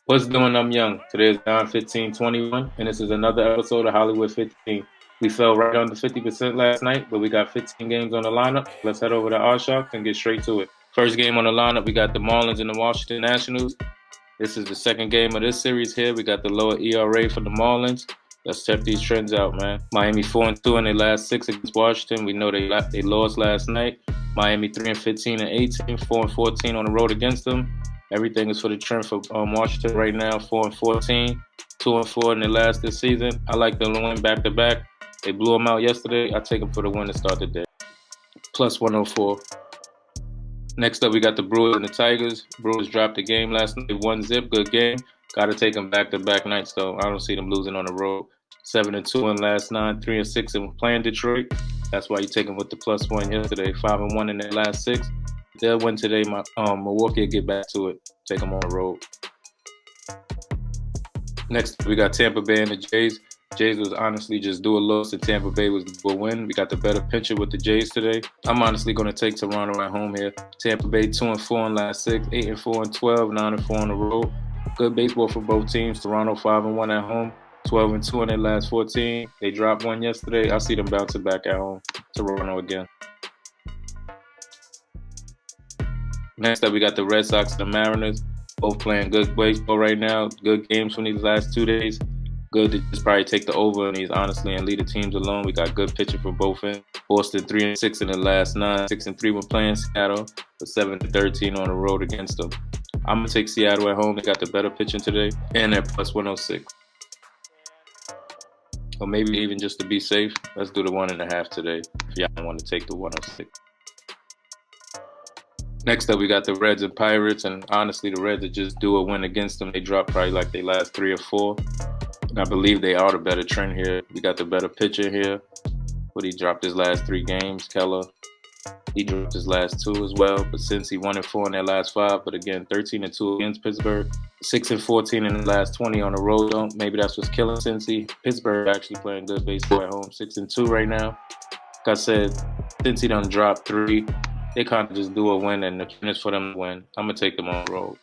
What's doing? I'm Young. Today is 9/15/21, and this is another episode of Hollywood 15. We fell right under 50% last night, but we got 15 games on the lineup. Let's head over to our Sharks and get straight to it. First game on the lineup, we got the Marlins and the Washington Nationals. This is the second game of this series here. We got the lower ERA for the Marlins. Let's check these trends out, man. Miami 4-2 in their last 6 against Washington. We know they lost last night. Miami 3-15 and 18, 4-14 on the road against them. Everything is for the trend for Washington right now. 4-14, 2-4 in their last this season. I like them to win back to back. They blew them out yesterday. I take them for the win to start the day. Plus 104. Next up, we got the Brewers and the Tigers. Brewers dropped the game last night, 1-0, good game. Got to take them back-to-back nights, though. I don't see them losing on the road. 7-2 in last 9, 3-6 in playing Detroit. That's why you take them with the plus one yesterday. 5-1 in their last 6. They'll win today. Milwaukee will get back to it. Take them on the road. Next, we got Tampa Bay and the Jays. Jays was honestly just do a loss, and Tampa Bay was a win. We got the better pitcher with the Jays today. I'm honestly going to take Toronto at home here. Tampa Bay 2-4 in last 6, 8-4 in 12, 9-4 on the road. Good baseball for both teams. Toronto 5-1 at home, 12-2 in their last 14. They dropped one yesterday. I see them bouncing back at home. Toronto again. Next up, we got the Red Sox and the Mariners. Both playing good baseball right now. Good games from these last 2 days. Good to just probably take the over on these, honestly, and leave the teams alone. We got good pitching from both ends. Boston 3-6 in the last 9, 6-3 when playing Seattle, but 7-13 on the road against them. I'm going to take Seattle at home. They got the better pitching today, and they're plus 106. Or maybe even just to be safe, let's do the 1.5 today if y'all don't want to take the 106. Next up, we got the Reds and Pirates, and honestly, the Reds are just do a win against them. They dropped probably like they last 3 or 4. And I believe they are the better trend here. We got the better pitcher here. But he dropped his last 3 games, Keller. He dropped his last 2 as well. But since he 1-4 in their last 5, but again, 13-2 against Pittsburgh. 6-14 in the last 20 on the road. Though. Maybe that's what's killing Cincy. Pittsburgh actually playing good baseball at home. 6-2 right now. Like I said, Cincy done dropped 3. They kind of just do a win, and the trend is for them to win. I'm going to take them on the road.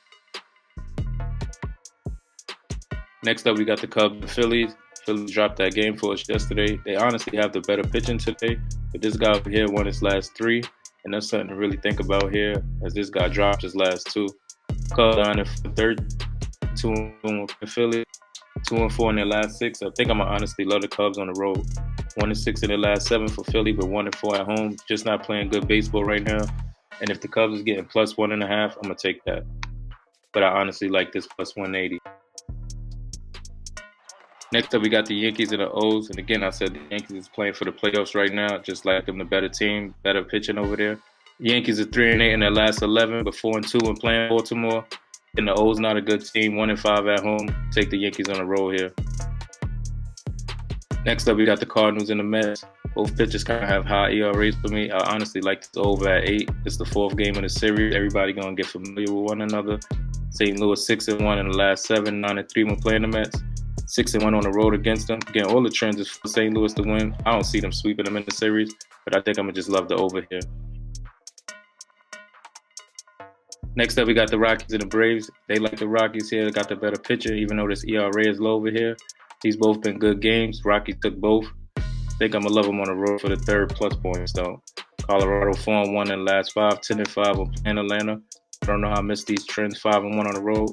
Next up, we got the Cubs and Phillies. Phillies dropped that game for us yesterday. They honestly have the better pitching today, but this guy over here won his last 3, and that's something to really think about here, as this guy dropped his last 2. Cubs down in third, 2-1 for Philly, 2-4 in their last 6. I think I'm going to honestly love the Cubs on the road. 1-6 in their last 7 for Philly, but 1-4 at home. Just not playing good baseball right now. And if the Cubs is getting plus 1.5, I'm going to take that. But I honestly like this plus 180. Next up, we got the Yankees and the O's. And again, I said the Yankees is playing for the playoffs right now. Just like them, the better team, better pitching over there. The Yankees are 3-8 in their last 11, but 4-2 when playing Baltimore. And the O's not a good team, 1-5 at home. Take the Yankees on the road here. Next up, we got the Cardinals and the Mets. Both pitchers kind of have high ERAs for me. I honestly like this over at 8. It's the 4th game of the series. Everybody going to get familiar with one another. St. Louis 6-1 in the last 7, 9-3 when playing the Mets. 6-1 on the road against them. Again, all the trends is for St. Louis to win. I don't see them sweeping them in the series, but I think I'm going to just love the over here. Next up, we got the Rockies and the Braves. They like the Rockies here. They got the better pitcher, even though this ERA is low over here. These both been good games. Rockies took both. I think I'm going to love them on the road for the 3rd plus points, though. Colorado 4-1 in the last 5, 10-5 when playing Atlanta. I don't know how I missed these trends, 5-1 on the road.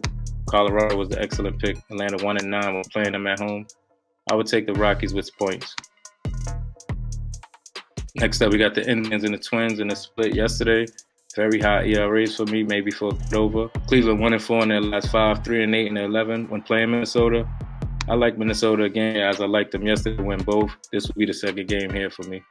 Colorado was the excellent pick. Atlanta 1-9 when playing them at home. I would take the Rockies with points. Next up, we got the Indians and the Twins in the split yesterday. Very high ERAs for me, maybe for over. Cleveland 1-4 in their last 5, 3-8 in their 11 when playing Minnesota. I like Minnesota again, as I liked them yesterday to win both. This will be the 2nd game here for me.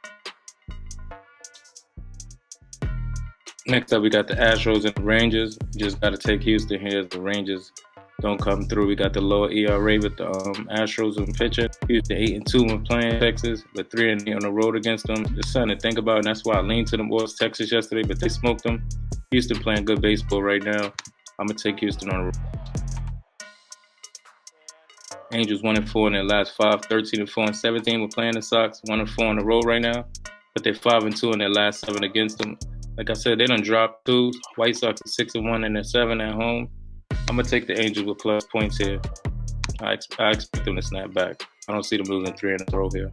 Next up, we got the Astros and the Rangers. Just got to take Houston here as the Rangers don't come through. We got the lower ERA with the Astros and pitching. Houston 8-2 when playing Texas, but 3-8 on the road against them. Just something to think about, and that's why I leaned to them boys Texas yesterday, but they smoked them. Houston playing good baseball right now. I'm going to take Houston on the road. Angels 1-4 in their last 5, 13-4 and 17 when playing the Sox. 1-4 on the road right now, but they're 5-2 in their last 7 against them. Like I said, they done dropped 2. White Sox are 6-1 in their 7 at home. I'm going to take the Angels with plus points here. I expect them to snap back. I don't see them losing 3 in a row here.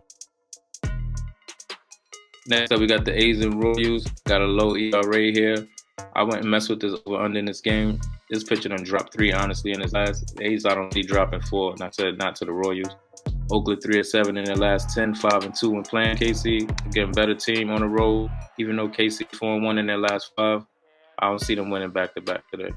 Next up, we got the A's and Royals. Got a low ERA here. I went and messed with this over-under in this game. This pitcher done dropped 3, honestly, in his last. The A's I don't see dropping 4, not to the Royals. Oakland 3-7 in their last 10, 5-2 when playing KC. Again, better team on the road. Even though KC 4-1 in their last 5, I don't see them winning back-to-back today.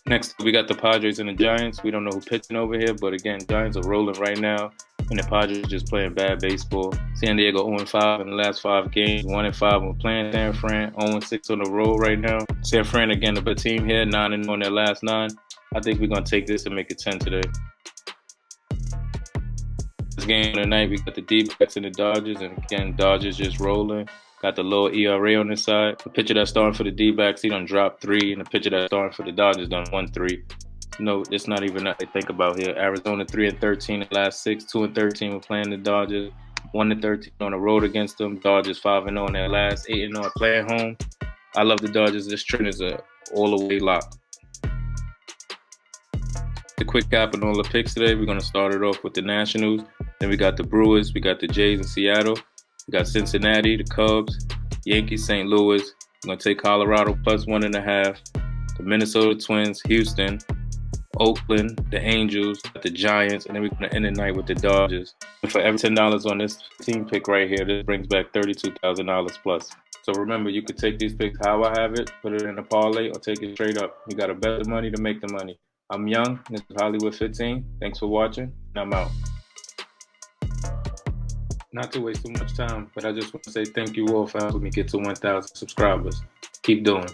Next, we got the Padres and the Giants. We don't know who's pitching over here, but again, Giants are rolling right now, and the Padres just playing bad baseball. San Diego 0-5 in the last 5 games, 1-5 when playing San Fran, 0-6 on the road right now. San Fran, again, a better team here, 9-0 on their last 9. I think we're going to take this and make it 10 today. This game tonight, we got the D-backs and the Dodgers, and again, Dodgers just rolling. Got the lower ERA on this side. The pitcher that's starting for the D-backs, he done dropped 3, and the pitcher that's starting for the Dodgers done 1-3. No, it's not even that they think about here. Arizona 3-13 in the last 6, 2-13 when playing the Dodgers, 1-13 on the road against them. Dodgers 5-0 in their last, 8-0 playing home. I love the Dodgers. This trend is a all-the-way lock. The quick cap and all the picks today. We're going to start it off with the Nationals. Then we got the Brewers. We got the Jays in Seattle. We got Cincinnati, the Cubs, Yankees, St. Louis. We're going to take Colorado plus 1.5. The Minnesota Twins, Houston, Oakland, the Angels, the Giants, and then we're going to end the night with the Dodgers. And for every $10 on this team pick right here, this brings back $32,000 plus. So remember, you could take these picks how I have it, put it in a parlay, or take it straight up. You got to bet the money to make the money. I'm Young. This is Hollywood15. Thanks for watching, and I'm out. Not to waste too much time, but I just want to say thank you all for helping me get to 1,000 subscribers. Keep doing.